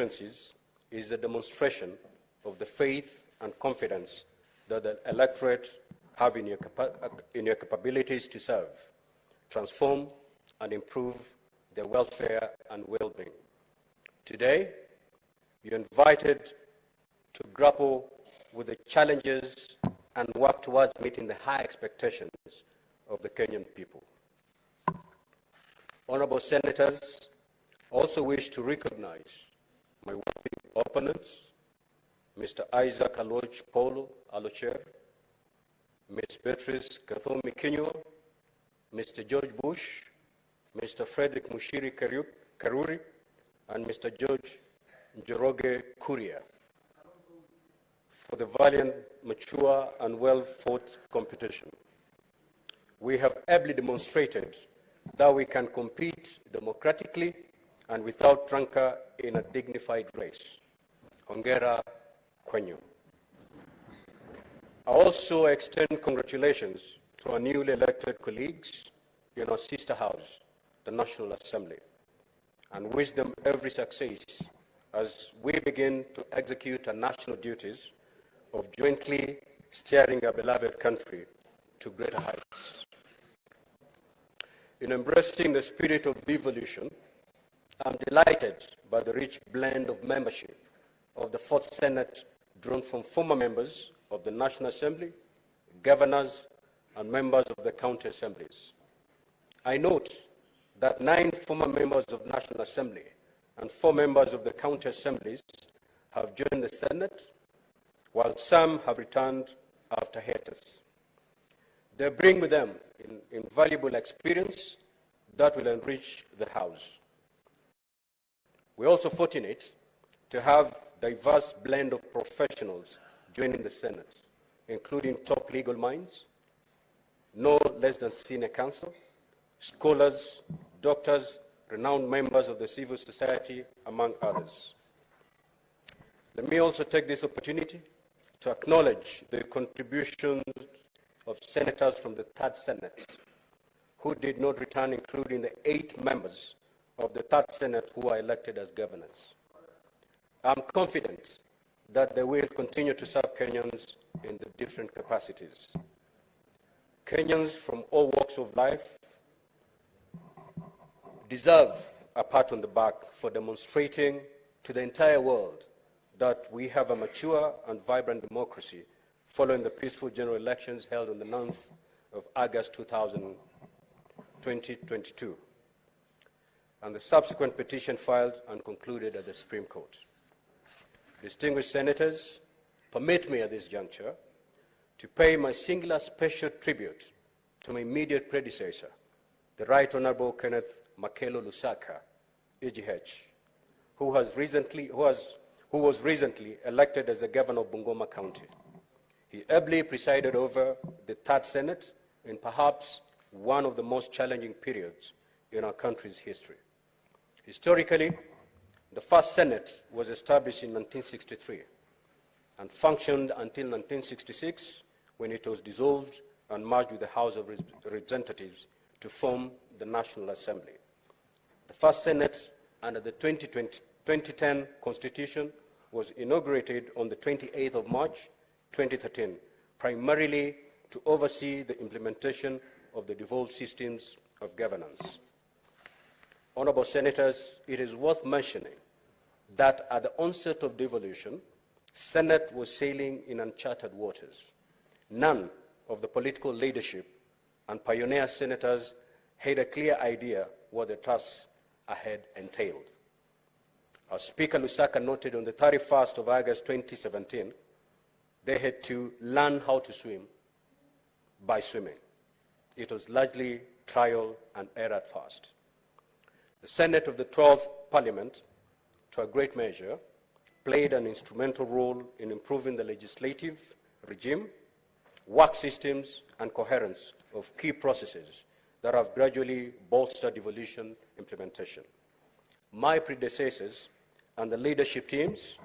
constituencies is a demonstration of the faith and confidence that the electorate have in your capabilities to serve, transform, and improve their welfare and well-being. Today, you're invited to grapple with the challenges and work towards meeting the high expectations of the Kenyan people. Honorable Senators, I also wish to recognize my worthy opponents, Mr. Isaac Aloch Polo Alocher, Ms. Beatrice Kathomi Kinyua, Mr. George Bush, Mr. Frederick Mushiri Karuri, and Mr. George Njoroge Kuria for the valiant, mature, and well-fought competition. We have ably demonstrated that we can compete democratically and without rancor in a dignified race. Hongera kwenyu. I also extend congratulations to our newly elected colleagues in our sister house, the National Assembly, and wish them every success as we begin to execute our national duties of jointly steering our beloved country to greater heights. In embracing the spirit of devolution, I'm delighted by the rich blend of membership of the Fourth Senate drawn from former members of the National Assembly, governors, and members of the county assemblies. I note that 9 former members of the National Assembly and 4 members of the county assemblies have joined the Senate, while some have returned after hiatus. They bring with them invaluable experience that will enrich the House. We're also fortunate to have a diverse blend of professionals joining the Senate, including top legal minds, no less than senior counsel, scholars, doctors, renowned members of the civil society, among others. Let me also take this opportunity to acknowledge the contributions of senators from the Third Senate who did not return, including the 8 members of the Third Senate who are elected as governors. I'm confident that they will continue to serve Kenyans in the different capacities. Kenyans from all walks of life deserve a pat on the back for demonstrating to the entire world that we have a mature and vibrant democracy following the peaceful general elections held on the 9th of August 2022, and the subsequent petition filed and concluded at the Supreme Court. Distinguished Senators, permit me at this juncture to pay my singular special tribute to my immediate predecessor, the Right Honorable Kenneth Makelo Lusaka, EGH, who was recently elected as the governor of Bungoma County. He ably presided over the Third Senate in perhaps one of the most challenging periods in our country's history. Historically, the First Senate was established in 1963 and functioned until 1966, when it was dissolved and merged with the House of Representatives to form the National Assembly. The First Senate, under the 2010 Constitution, was inaugurated on the 28th of March, 2013, primarily to oversee the implementation of the devolved systems of governance. Honorable Senators, it is worth mentioning that at the onset of devolution, Senate was sailing in uncharted waters. None of the political leadership and pioneer senators had a clear idea what the task ahead entailed. As Speaker Lusaka noted on the 31st of August 2017, they had to learn how to swim by swimming. It was largely trial and error at first. The Senate of the 12th Parliament, to a great measure, played an instrumental role in improving the legislative regime, work systems, and coherence of key processes that have gradually bolstered devolution implementation. My predecessors and the leadership teams,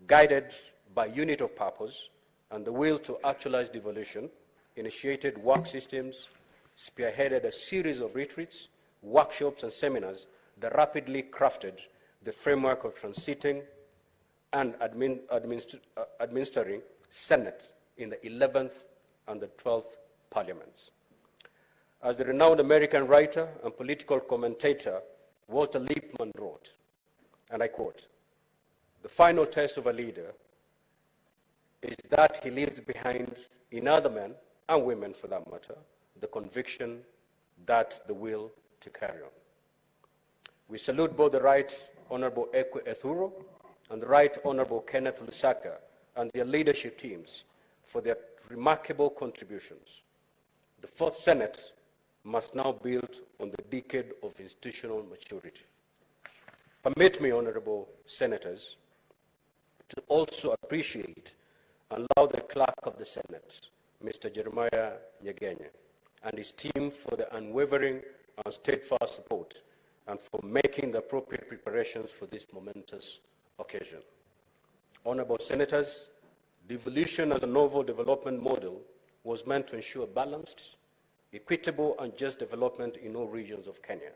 guided by unit of purpose and the will to actualize devolution, initiated work systems, spearheaded a series of retreats, workshops, and seminars that rapidly crafted the framework of transiting and administering Senate in the 11th and the 12th parliaments. As the renowned American writer and political commentator Walter Lippmann wrote, and I quote, "The final test of a leader is that he leaves behind in other men, and women for that matter, the conviction that the will to carry on." We salute both the Right Honorable Ekwe Ethuro and the Right Honorable Kenneth Lusaka and their leadership teams for their remarkable contributions. The Fourth Senate must now build on the decade of institutional maturity. Permit me, Honorable Senators, to also appreciate and allow the Clerk of the Senate, Mr. Jeremiah Nyegenye, and his team for the unwavering and steadfast support and for making the appropriate preparations for this momentous occasion. Honorable Senators, devolution as a novel development model was meant to ensure balanced, equitable, and just development in all regions of Kenya.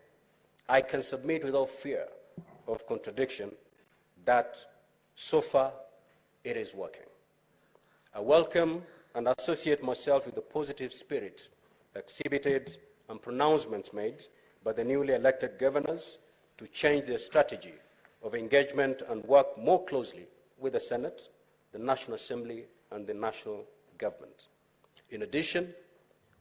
I can submit without fear of contradiction that so far it is working. I welcome and associate myself with the positive spirit exhibited and pronouncements made by the newly elected governors to change their strategy of engagement and work more closely with the Senate, the National Assembly, and the national government. In addition,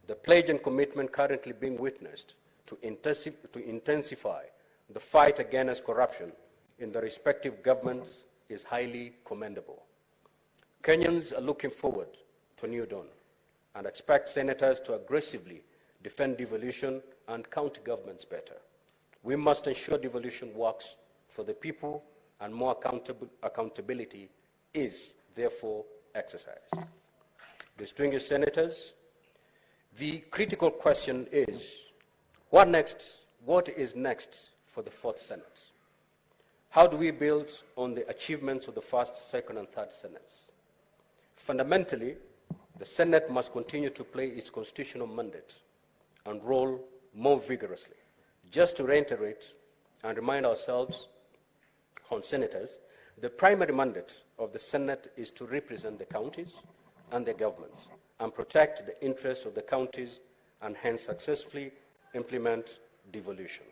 the pledge and commitment currently being witnessed to intensify the fight against corruption in the respective governments is highly commendable. Kenyans are looking forward to a new dawn and expect senators to aggressively defend devolution and county governments better. We must ensure devolution works for the people, and more accountability is therefore exercised. Distinguished senators, the critical question is, what next? What is next for the Fourth Senate? How do we build on the achievements of the First, Second, and Third Senates? Fundamentally, the Senate must continue to play its constitutional mandate and role more vigorously. Just to reiterate and remind ourselves, senators, the primary mandate of the Senate is to represent the counties and their governments and protect the interests of the counties and hence successfully implement devolution.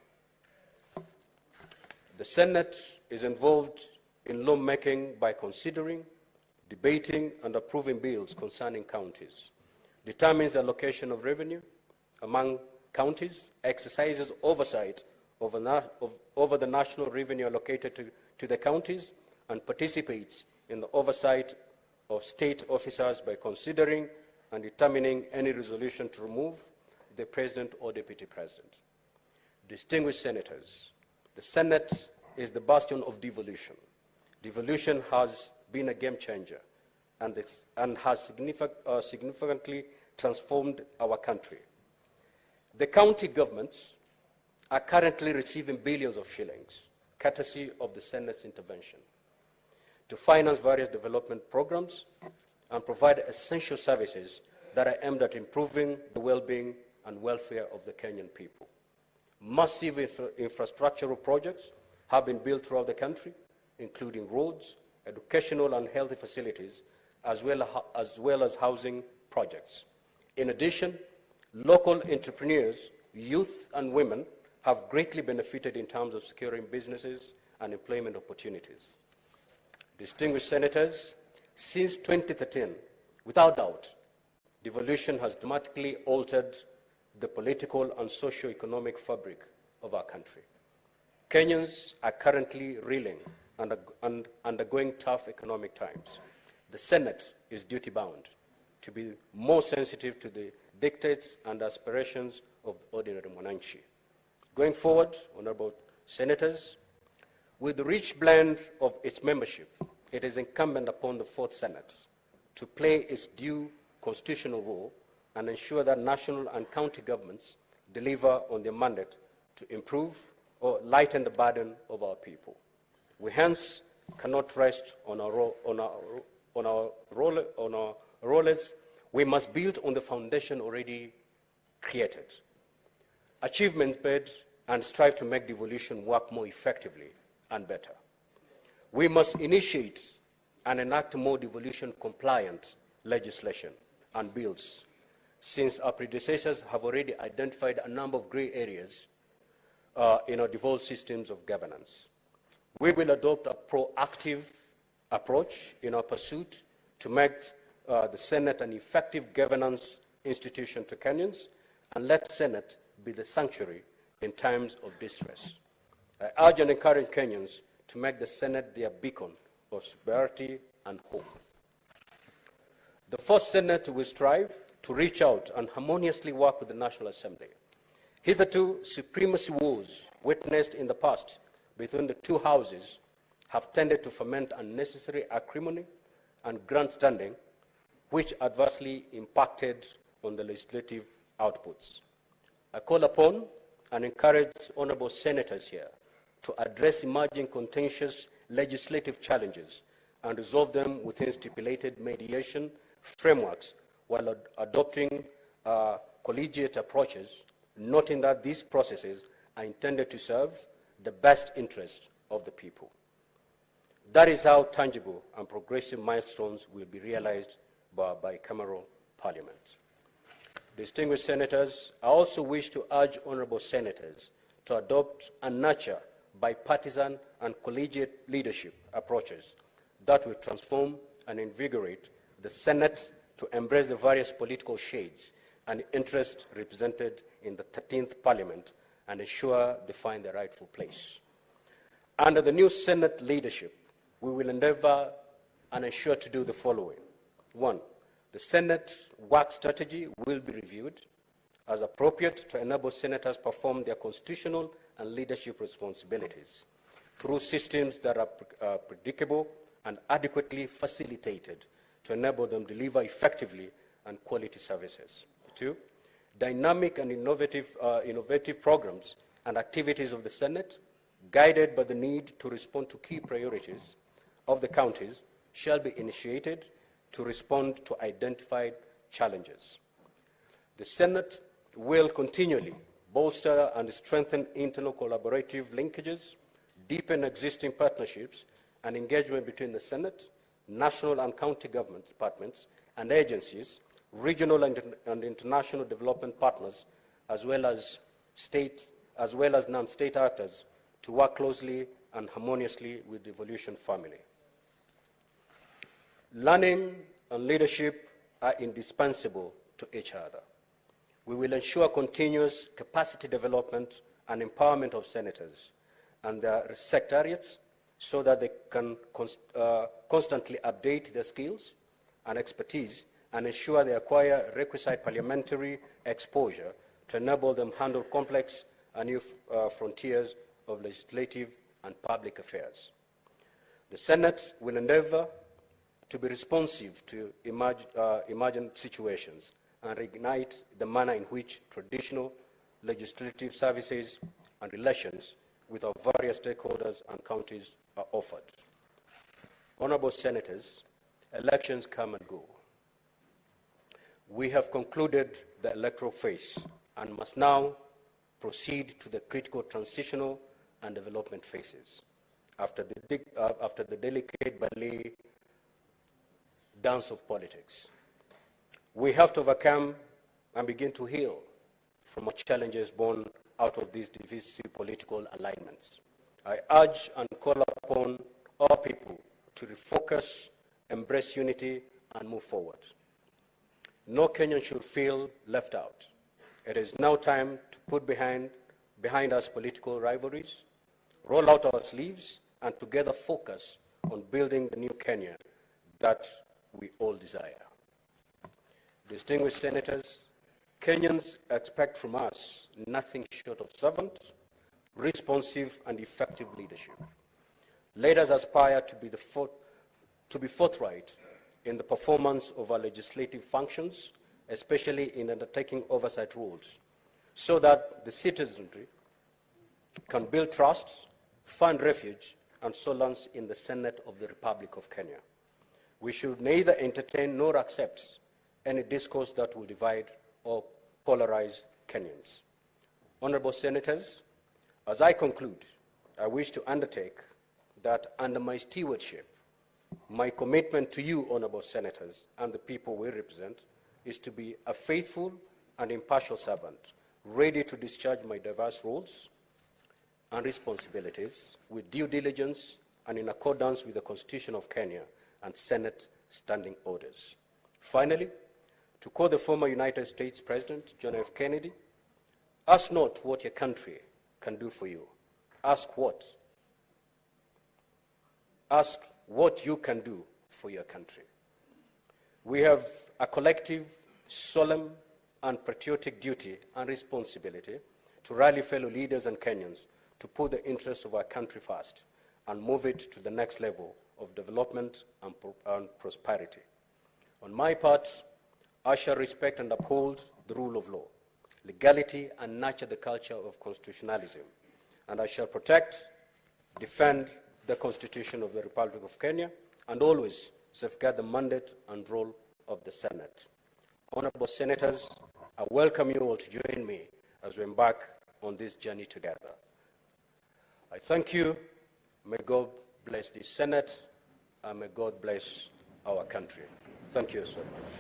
The Senate is involved in lawmaking by considering, debating, and approving bills concerning counties, determines the allocation of revenue among counties, exercises oversight over the national revenue allocated to the counties, and participates in the oversight of state officers by considering and determining any resolution to remove the president or deputy president. Distinguished senators, the Senate is the bastion of devolution. Devolution has been a game changer and has significantly transformed our country. The county governments are currently receiving billions of shillings, courtesy of the Senate's intervention, to finance various development programs and provide essential services that are aimed at improving the well-being and welfare of the Kenyan people. Massive infrastructural projects have been built throughout the country, including roads, educational and healthy facilities, as well as housing projects. In addition, local entrepreneurs, youth and women have greatly benefited in terms of securing businesses and employment opportunities. Distinguished senators, since 2013, without doubt, devolution has dramatically altered the political and socio-economic fabric of our country. Kenyans are currently reeling and undergoing tough economic times. The Senate is duty-bound to be more sensitive to the dictates and aspirations of the ordinary mwananchi. Going forward, honorable senators, with the rich blend of its membership, it is incumbent upon the Fourth Senate to play its due constitutional role and ensure that national and county governments deliver on their mandate to improve or lighten the burden of our people. We hence cannot rest on our rollers. We must build on the foundation already created, achievements made, and strive to make devolution work more effectively and better. We must initiate and enact more devolution-compliant legislation and bills, since our predecessors have already identified a number of gray areas in our devolved systems of governance. We will adopt a proactive approach in our pursuit to make the Senate an effective governance institution to Kenyans, and let the Senate be the sanctuary in times of distress. I urge and encourage Kenyans to make the Senate their beacon of sobriety and hope. The first Senate will strive to reach out and harmoniously work with the National Assembly. Hitherto, supremacy wars witnessed in the past between the two houses have tended to foment unnecessary acrimony and grandstanding, which adversely impacted on the legislative outputs. I call upon and encourage honorable senators here to address emerging contentious legislative challenges and resolve them within stipulated mediation frameworks while adopting collegiate approaches, noting that these processes are intended to serve the best interest of the people. That is how tangible and progressive milestones will be realized by bicameral parliament. Distinguished senators, I also wish to urge honorable senators to adopt and nurture bipartisan and collegiate leadership approaches that will transform and invigorate the Senate to embrace the various political shades and interests represented in the 13th Parliament and ensure they find their rightful place. Under the new Senate leadership, we will endeavor and ensure to do the following. 1, the Senate work strategy will be reviewed as appropriate to enable senators perform their constitutional and leadership responsibilities through systems that are predictable and adequately facilitated to enable them to deliver effectively and quality services. 2, dynamic and innovative programs and activities of the Senate, guided by the need to respond to key priorities of the counties, shall be initiated to respond to identified challenges. The Senate will continually bolster and strengthen internal collaborative linkages, deepen existing partnerships and engagement between the Senate, national and county government departments and agencies, regional and international development partners, as well as non-state actors, to work closely and harmoniously with the devolution family. Learning and leadership are indispensable to each other. We will ensure continuous capacity development and empowerment of senators and their secretariats so that they can constantly update their skills and expertise and ensure they acquire requisite parliamentary exposure to enable them handle complex and new frontiers of legislative and public affairs. The Senate will endeavor to be responsive to emergent situations and reignite the manner in which traditional legislative services and relations with our various stakeholders and counties are offered. Honorable Senators, elections come and go. We have concluded the electoral phase and must now proceed to the critical transitional and development phases. After the delicate ballet dance of politics, we have to overcome and begin to heal from our challenges born out of these divisive political alignments. I urge and call upon all people to refocus, embrace unity, and move forward. No Kenyan should feel left out. It is now time to put behind us political rivalries, roll out our sleeves, and together focus on building the new Kenya that we all desire. Distinguished senators, Kenyans expect from us nothing short of servant, responsive, and effective leadership. Let us aspire to be forthright in the performance of our legislative functions, especially in undertaking oversight roles, so that the citizenry can build trust, find refuge, and solace in the Senate of the Republic of Kenya. We should neither entertain nor accept any discourse that will divide or polarize Kenyans. Honorable Senators, as I conclude, I wish to undertake that under my stewardship, my commitment to you, honorable senators, and the people we represent, is to be a faithful and impartial servant, ready to discharge my diverse roles and responsibilities with due diligence and in accordance with the Constitution of Kenya and Senate standing orders. Finally, to quote the former United States President, John F. Kennedy, ask not what your country can do for you. Ask what you can do for your country. We have a collective, solemn, and patriotic duty and responsibility to rally fellow leaders and Kenyans to put the interests of our country first and move it to the next level of development and prosperity. On my part, I shall respect and uphold the rule of law, legality, and nurture the culture of constitutionalism, and I shall protect, defend the Constitution of the Republic of Kenya, and always safeguard the mandate and role of the Senate. Honorable Senators, I welcome you all to join me as we embark on this journey together. I thank you. May God bless the Senate, and may God bless our country. Thank you so much.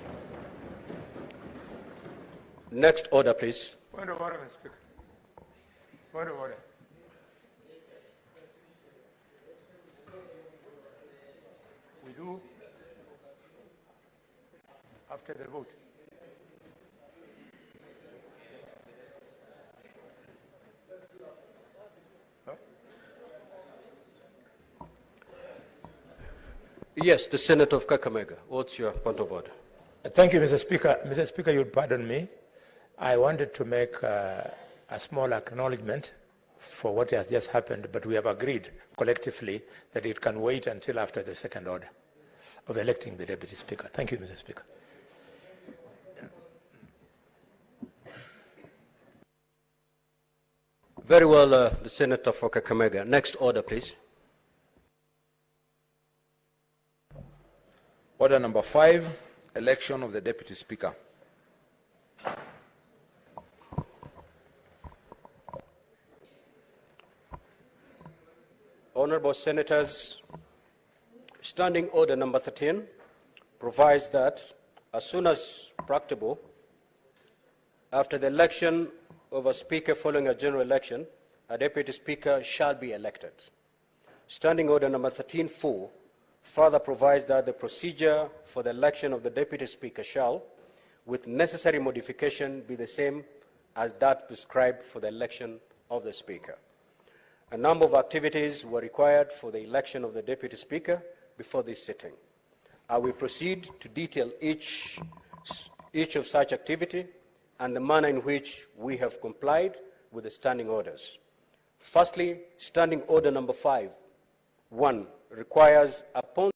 Next order, please. Point of order, Mr. Speaker. Point of order. We do after the vote. Yes, the Senator of Kakamega. What's your point of order? Thank you, Mr. Speaker. Mr. Speaker, you'll pardon me. I wanted to make a small acknowledgement for what has just happened, but we have agreed collectively that it can wait until after the second order of electing the Deputy Speaker. Thank you, Mr. Speaker. Very well, the Senator for Kakamega. Next order, please. Order number 5, election of the Deputy Speaker. Honorable Senators, Standing Order number 13 provides that as soon as practicable, after the election of a Speaker following a general election, a Deputy Speaker shall be elected. Standing Order number 13.4 further provides that the procedure for the election of the Deputy Speaker shall, with necessary modification, be the same as that prescribed for the election of the Speaker. A number of activities were required for the election of the Deputy Speaker before this sitting. I will proceed to detail each of such activity and the manner in which we have complied with the standing orders. Firstly, Standing Order number 5.1 requires upon